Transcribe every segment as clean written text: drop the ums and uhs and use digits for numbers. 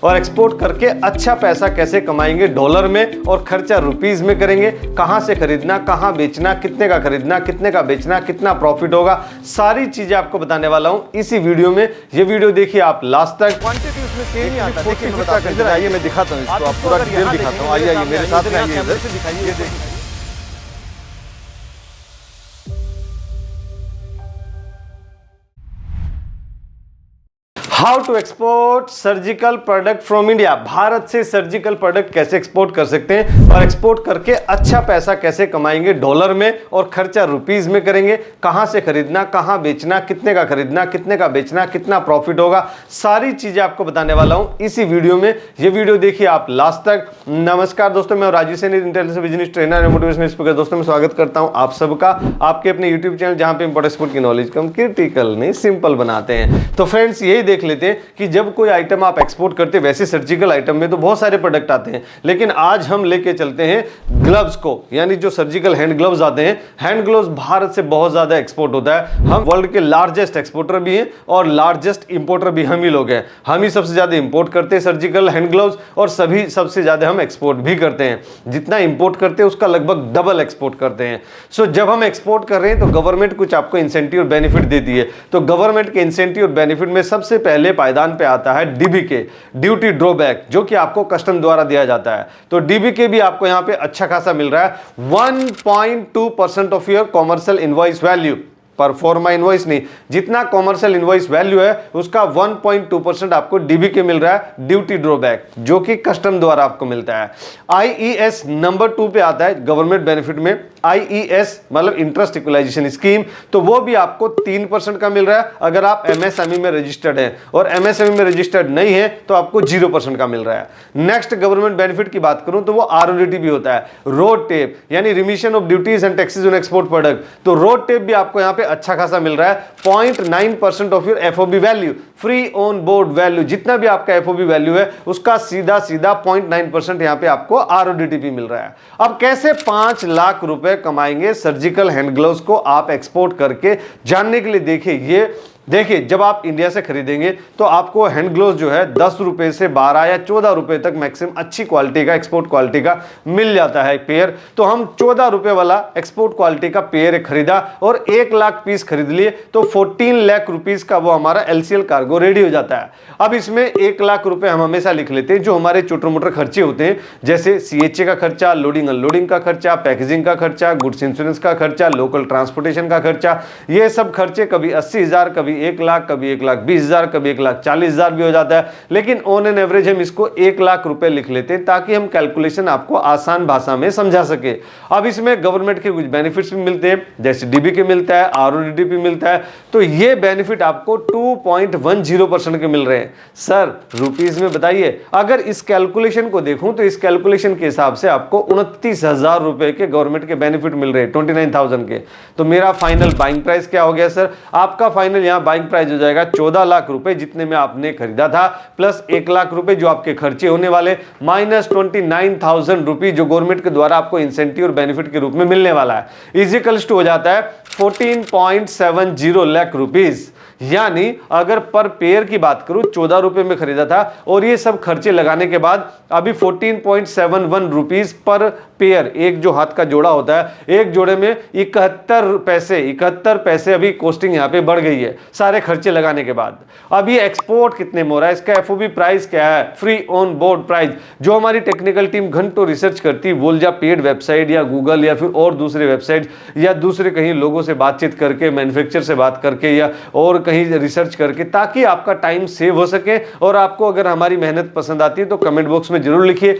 और एक्सपोर्ट करके अच्छा पैसा कैसे कमाएंगे डॉलर में और खर्चा रुपीस में करेंगे, कहां से खरीदना, कहां बेचना, कितने का खरीदना, कितने का बेचना, कितना प्रॉफिट होगा, सारी चीजें आपको बताने वाला हूं इसी वीडियो में। ये वीडियो देखिए आप लास्ट तक। क्वांटिटी उसमें सेम ही आता है। देखिए मैं बताता हूं, इधर आइए मैं दिखाता हूं इसको, आप पूरा डिटेल दिखाता हूं। आइए मेरे साथ में आइए, इधर दिखाइए। How to export surgical product from India. Bharat से सर्जिकल प्रोडक्ट कैसे एक्सपोर्ट कर सकते हैं और एक्सपोर्ट करके अच्छा पैसा कैसे कमाएंगे डॉलर में और खर्चा रुपीस में करेंगे, कहां से खरीदना, कहां बेचना, कितने का खरीदना, कितने का बेचना, कितना प्रॉफिट होगा, सारी चीजें आपको बताने वाला हूं इसी वीडियो में। ये वीडियो देखिए आप लास्ट तक। नमस्कार दोस्तों, मैं Rajiv Saini, intelligence business trainer and motivational speaker. दोस्तों मैं स्वागत करता हूं आप सबका आपके अपने यूट्यूब चैनल, जहां पे इंपोर्ट एक्सपोर्ट की नॉलेज कम क्रिटिकल नहीं सिंपल बनाते हैं। तो फ्रेंड्स यही देख लेते हैं कि जब कोई आइटम आप एक्सपोर्ट करते हैं, वैसे सर्जिकल आइटम में तो बहुत सारे प्रोडक्ट आते हैं, लेकिन आज हम लेके चलते हैं ग्लव्स को, यानी जो सर्जिकल हैंड ग्लव्स आते हैं। हैंड ग्लव्स भारत से बहुत ज्यादा एक्सपोर्ट होता है। हम वर्ल्ड के लार्जेस्ट एक्सपोर्टर भी हैं और लार्जेस्ट इंपोर्टर भी हम ही लोग हैं। हम ही सबसे ज्यादा इंपोर्ट करते हैं सर्जिकल हैंड ग्लव्स और सभी सबसे ज्यादा हम एक्सपोर्ट भी करते हैं। जितना इंपोर्ट करते हैं उसका लगभग डबल एक्सपोर्ट करते हैं। सो जब हम एक्सपोर्ट कर रहे हैं तो गवर्नमेंट कुछ आपको इंसेंटिव और बेनिफिट देती है। तो गवर्नमेंट के इंसेंटिव और बेनिफिट में सबसे पहले पायदान पे आता है डीबीके, ड्यूटी ड्रॉबैक, जो कि आपको कस्टम द्वारा दिया जाता है। तो डीबीके भी आपको यहां पे अच्छा खासा मिल रहा है। 1.2% of your commercial invoice value, proforma invoice नहीं, जितना कॉमर्शियल इनवॉइस वैल्यू है उसका 1.2% आपको डीबीके मिल रहा है, ड्यूटी ड्रॉबैक, जो कि कस्टम द्वारा आपको मिलता है। आईईएस नंबर 2 पे आता है गवर्नमेंट बेनिफिट में। आईईएस मतलब इंटरेस्ट इक्वलाइजेशन स्कीम, तो वो भी आपको 3% का मिल रहा है अगर आप एमएसएमई में रजिस्टर्ड हैं, और एमएसएमई में रजिस्टर्ड नहीं है तो आपको 0% का मिल रहा है। नेक्स्ट गवर्नमेंट बेनिफिट की बात करूं तो वो आरओडीटी भी होता है, रोड टेप, यानी remission of duties and taxes on export product. तो रोड टेप भी आपको यहां पे अच्छा खासा मिल रहा है। 0.9% of your FOB value, free on board value, जितना भी आपका एफओबी वैल्यू है उसका सीधा 0.9% यहां पे आपको आरओडीटी भी मिल रहा है। अब कैसे 5 लाख रुपए कमाएंगे सर्जिकल हैंड ग्लव्स को आप एक्सपोर्ट करके, जानने के लिए देखिए जब आप इंडिया से खरीदेंगे तो आपको हैंड ग्लोव्स जो है 10 रुपए से 12 या 14 रुपए तक मैक्सिमम अच्छी क्वालिटी का, एक्सपोर्ट क्वालिटी का मिल जाता है पेयर। तो हम 14 रुपए वाला एक्सपोर्ट क्वालिटी का पेयर खरीदा और 1 लाख पीस खरीद लिए, तो 14 लाख रुपीस का वो हमारा एलसीएल कार्गो रेडी हो जाता है। अब इसमें 1 लाख रुपए हम हमेशा लिख लेते हैं, जो हमारे छोटे मोटे खर्चे होते हैं, जैसे सीएचए का खर्चा, लोडिंग अनलोडिंग का खर्चा, पैकेजिंग का खर्चा, गुड्स इंश्योरेंस का खर्चा, लोकल ट्रांसपोर्टेशन का खर्चा, ये सब खर्चे कभी 80,000, कभी 1 लाख, कभी 1,20,000, कभी 1,40,000 भी हो जाता है। लेकिन ऑन एन एवरेज हम इसको 1 लाख रुपए लिख लेते हैं ताकि हम कैलकुलेशन आपको आसान भाषा में समझा सके। अब इसमें गवर्नमेंट के कुछ बेनिफिट्स भी मिलते हैं, जैसे डीबीके मिलता है, आरओडीटी भी मिलता है। तो ये बेनिफिट आपको 2.10% के मिल रहे हैं। सर रुपीस में बताइए, अगर इस कैलकुलेशन को देखूं तो इस कैलकुलेशन के हिसाब से आपको 29,000 रुपए के गवर्नमेंट के बेनिफिट मिल रहे हैं, 29,000 के। तो मेरा फाइनल बाइंग प्राइस क्या हो गया सर? आपका फाइनल यहां बाइंग प्राइस हो जाएगा 14 लाख रुपए, जितने में आपने खरीदा था, प्लस 1 लाख रुपए जो आपके खर्चे होने वाले, माइनस 29,000 रुपए जो गवर्नमेंट के द्वारा आपको इंसेंटिव और बेनिफिट के रूप में मिलने वाला है, इजिकल्स टू हो जाता है 14.70 लाख रुपीस। यानी अगर पर पेयर की बात करूं, 14 रुपए में खरीदा था और ये सब खर्चे लगाने के बाद अभी 14.71 रुपीस पर पेयर, एक जो हाथ का जोड़ा होता है, एक जोड़े में 71 पैसे अभी कॉस्टिंग यहां पे बढ़ गई है सारे खर्चे लगाने के बाद। अभी एक्सपोर्ट कितने में हो रहा है, इसका एफओबी प्राइस क्या है, फ्री ऑन बोर्ड प्राइस, जो हमारी टेक्निकल टीम घंटों रिसर्च करती है, बोलजा पेड वेबसाइट या गूगल या फिर और दूसरे वेबसाइट या दूसरे कहीं लोगों से बातचीत करके, मैन्युफैक्चर से बात करके या और कहीं रिसर्च करके, ताकि आपका टाइम सेव हो सके। और आपको अगर हमारी मेहनत पसंद आती है तो कमेंट बॉक्स में जरूर लिखिए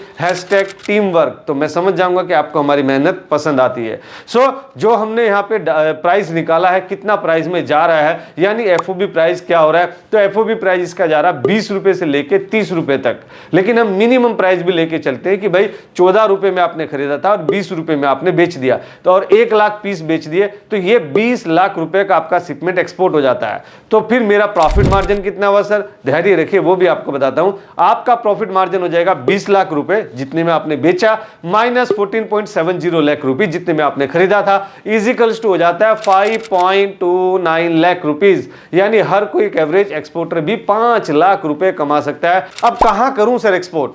#टीमवर्क, तो मैं समझ जाऊंगा कि आपको हमारी मेहनत पसंद आती है। सो जो हमने यहाँ पे प्राइस निकाला है, कितना प्राइस में जा रहा है, यानी एफओबी प्राइस क्या हो रहा है, तो एफओबी प्राइस इसका जा रहा है 20 रुपए से लेके 30 रुपए तक। लेकिन हम मिनिमम प्राइस भी लेके चलते हैं कि भाई 14 रुपए में आपने खरीदा था और 20 रुपए में आपने बेच दिया, तो और 1 लाख पीस बेच दिए, तो ये 20 लाख रुपए का आपका शिपमेंट एक्सपोर्ट हो जाता है। तो फिर मेरा प्रॉफिट मार्जिन कितना हुआ सर? धैर्य रखिए, वो भी आपको बताता हूं। आपका प्रॉफिट मार्जिन हो जाएगा 20 लाख रुपए जितने में आपने बेचा, माइनस 14.70 लाख रुपए जितने में आपने खरीदा था, इजिकल्स टू हो जाता है 5.29 लाख रुपीज। यानी हर कोई एक एवरेज एक्सपोर्टर भी 5 लाख रुपए कमा सकता है। अब कहां करूं सर एक्सपोर्ट?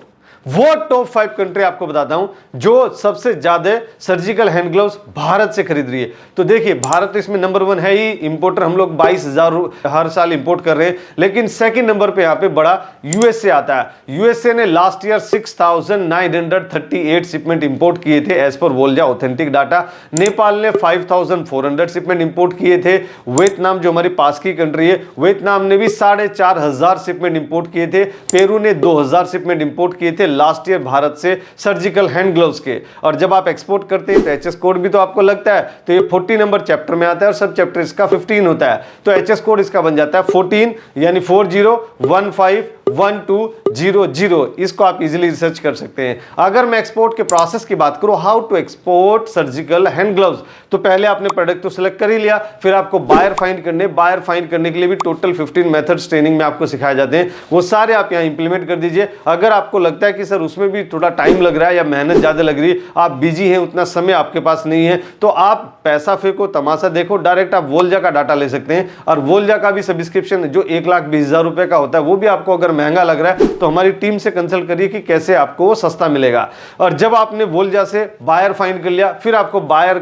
वो टॉप 5 कंट्री आपको बताता हूं जो सबसे ज्यादा सर्जिकल हैंड ग्लव्स भारत से खरीद रही है। तो देखिए, भारत तो इसमें नंबर 1 है ही, इंपोर्टर हम लोग 22,000 हर साल इंपोर्ट कर रहे हैं। लेकिन सेकंड नंबर पे यहां पे बड़ा यूएसए आता है। यूएसए ने लास्ट ईयर 6,938 शिपमेंट इंपोर्ट किए थे as per वोल्जा authentic data. Nepal ने 5,400 शिपमेंट इंपोर्ट किए थे। वियतनाम जो हमारी पास की कंट्री है, वियतनाम ने भी 4,500 शिपमेंट इंपोर्ट किए थे। पेरू ने 2,000 शिपमेंट इंपोर्ट किए थे लास्ट ईयर भारत से सर्जिकल हैंड ग्लव्स के। और जब आप एक्सपोर्ट करते हैं तो एचएस कोड भी तो आपको लगता है, तो ये 40 नंबर चैप्टर में आता है और सब चैप्टर इसका 15 होता है। तो एचएस कोड इसका बन जाता है 14, यानी 40151200। इसको आप इजीली रिसर्च कर सकते हैं। अगर मैं एक्सपोर्ट के प्रोसेस की बात करूं, how to export surgical hand gloves, तो पहले आपने प्रोडक्ट तो सिलेक्ट कर ही लिया, फिर आपको बायर फाइंड करने। बायर फाइंड करने के लिए भी टोटल 15 मेथड्स ट्रेनिंग में आपको सिखाए जाते हैं, वो सारे आप यहां इंप्लीमेंट कर दीजिए। अगर आपको लगता है कि सर उसमें भी थोड़ा टाइम लग रहा है या मेहनत ज्यादा लग रही है, आप बिजी हैं, उतना समय आपके पास नहीं है, तो आप पैसा फेंको, तमाशा देखो, डायरेक्ट आप वोल्जा का डाटा ले सकते हैं। और वोल्जा का भी सब्सक्रिप्शन जो 1,20,000 रुपए का होता है, वो भी आपको अगर महंगा लग रहा है तो हमारी टीम से कंसल्ट करिए कि कैसे आपको वो सस्ता मिलेगा। और जब आपने वोल्जा से बायर फाइंड कर लिया, फिर आपको बायर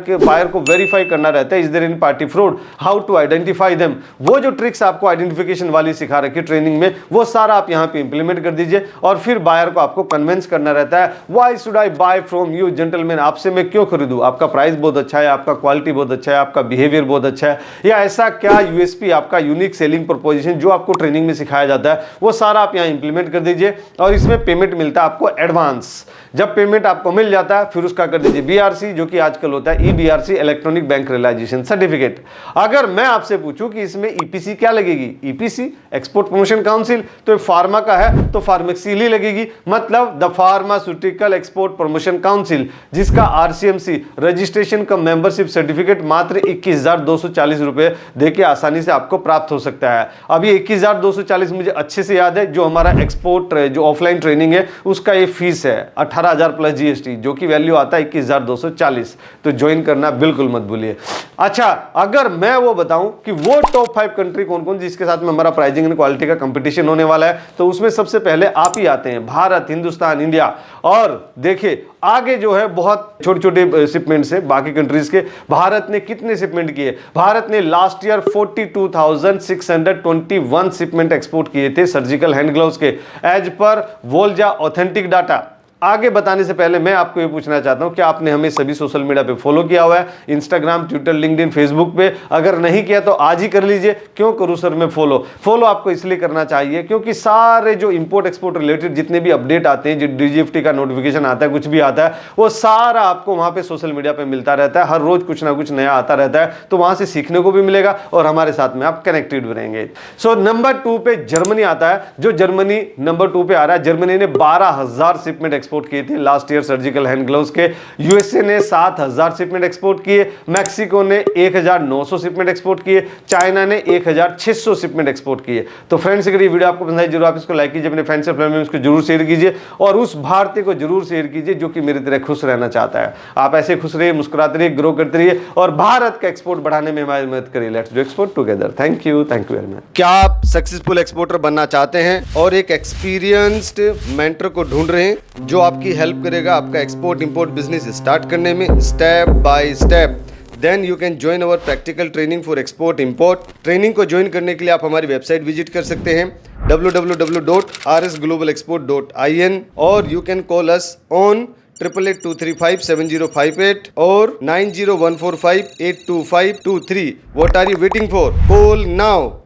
को वेरीफाई करना रहता है, is there any party fraud, how to identify them. वो जो ट्रिक्स आपको आइडेंटिफिकेशन वाली सिखा रखी ट्रेनिंग में, वो सारा आप यहां पे इंप्लीमेंट कर दीजिए। और फिर बायर को आपको कन्विंस करना रहता है, why should I buy from you gentleman, आपसे मैं क्यों खरीदूं? आपका प्राइस बहुत अच्छा है, आपका क्वालिटी बहुत अच्छा है, आपका बिहेवियर बहुत अच्छा है, या ऐसा क्या यूएसपी, आपका यूनिक सेलिंग प्रोपोजिशन जो आपको ट्रेनिंग में सिखाया जाता है, वो सारा आप यहां इंप्लीमेंट कर दीजिए। और इसमें पेमेंट मिलता है आपको एडवांस। जब पेमेंट आपको मिल जाता है, फिर उसका कर दीजिए बीआरसी, जो कि आजकल होता है ईबीआरसी, इलेक्ट्रॉनिक बैंक रियलाइजेशन सर्टिफिकेट। अगर मैं आपसे पूछूं कि इसमें ईपीसी क्या लगेगी, ईपीसी एक्सपोर्ट प्रमोशन काउंसिल, तो फार्मा का है तो फार्मेक्सील ही लगेगी, मतलब the pharmaceutical export promotion council, जिसका आरसीएमसी रजिस्ट्रेशन का मेंबरशिप सर्टिफिकेट मात्र 21,240 रुपए देके आसानी से आपको प्राप्त हो सकता है। अब ये 21,240 मुझे अच्छे से याद है, जो हमारा एक्सपोर्ट जो ऑफलाइन ट्रेनिंग है उसका ये फीस है 18,000 प्लस जीएसटी, जो कि वैल्यू आता है 21,240। तो ज्वाइन करना बिल्कुल मत भूलिए। अच्छा, अगर मैं वो बताऊं कि वो टॉप 5 कंट्री कौन कौन जिसके साथ में हमारा प्राइसिंग एंड क्वालिटी का कंपटीशन होने वाला है, तो उसमें सबसे पहले आप ही आते हैं, भारत, हिंदुस्तान, इंडिया। और देखिए आगे जो है बहुत छोटे छोटे शिपमेंट्स है बाकी कंट्रीज के। भारत ने कितने शिपमेंट किए? भारत ने लास्ट ईयर 42,621 शिपमेंट एक्सपोर्ट किए थे सर्जिकल हैंड ग्लव्स के, एज पर वोल्जा ऑथेंटिक डाटा। आगे बताने से पहले मैं आपको ये पूछना चाहता हूं कि आपने हमें सभी सोशल मीडिया पे फॉलो किया हुआ है, इंस्टाग्राम, ट्विटर, लिंक्डइन, फेसबुक पे? अगर नहीं किया तो आज ही कर लीजिए। क्यों करूं सर मैं फॉलो आपको इसलिए करना चाहिए क्योंकि सारे जो इंपोर्ट एक्सपोर्ट रिलेटेड जितने भी अपडेट आते हैं, जो डीजीएफटी का नोटिफिकेशन आता है, कुछ भी आता है, वो सारा आपको वहां पे सोशल मीडिया पे मिलता रहता है। हर रोज कुछ ना कुछ नया आता रहता है, तो वहां से सीखने को भी मिलेगा और हमारे साथ में आप कनेक्टेड भी रहेंगे। सो नंबर 2 पे जर्मनी आता है, जो जर्मनी नंबर 2 पे आ रहा है। जर्मनी ने 12,000 शिपमेंट एक्सपोर्ट किए थे last year surgical hand gloves के। यूएसए ने 7,000 शिपमेंट एक्सपोर्ट किए। मैक्सिको ने 1,900 शिपमेंट एक्सपोर्ट किए। चाइना ने 1,600 शिपमेंट एक्सपोर्ट किए। तो फ्रेंड्स, अगर ये वीडियो आपको पसंद आई, जरूर आप इसको लाइक कीजिए, अपने फ्रेंड्स और फैमिली में इसको जरूर शेयर कीजिए और उस भारतीय को जरूर शेयर कीजिए जो कि मेरी तरह खुश रहना चाहता है। आप ऐसे खुश रहिए, मुस्कुराते रहिए, ग्रो करते रहिए और भारत का एक्सपोर्ट बढ़ाने में हमारी मदद करिए। Let's do export together. Thank you very much. क्या आप सक्सेसफुल एक्सपोर्टर बनना चाहते हैं और एक एक्सपीरियंस्ड मेंटर को ढूंढ रहे हैं जो आपकी हेल्प करेगा आपका एक्सपोर्ट इंपोर्ट बिजनेस स्टार्ट करने में step by step? Then you can join our practical training for export import. Training को ज्वाइन करने के लिए आप हमारी वेबसाइट विजिट कर सकते हैं www.rsglobalexport.in और you can call us on 8882357058 or 9014582523. What are you waiting for? Call now.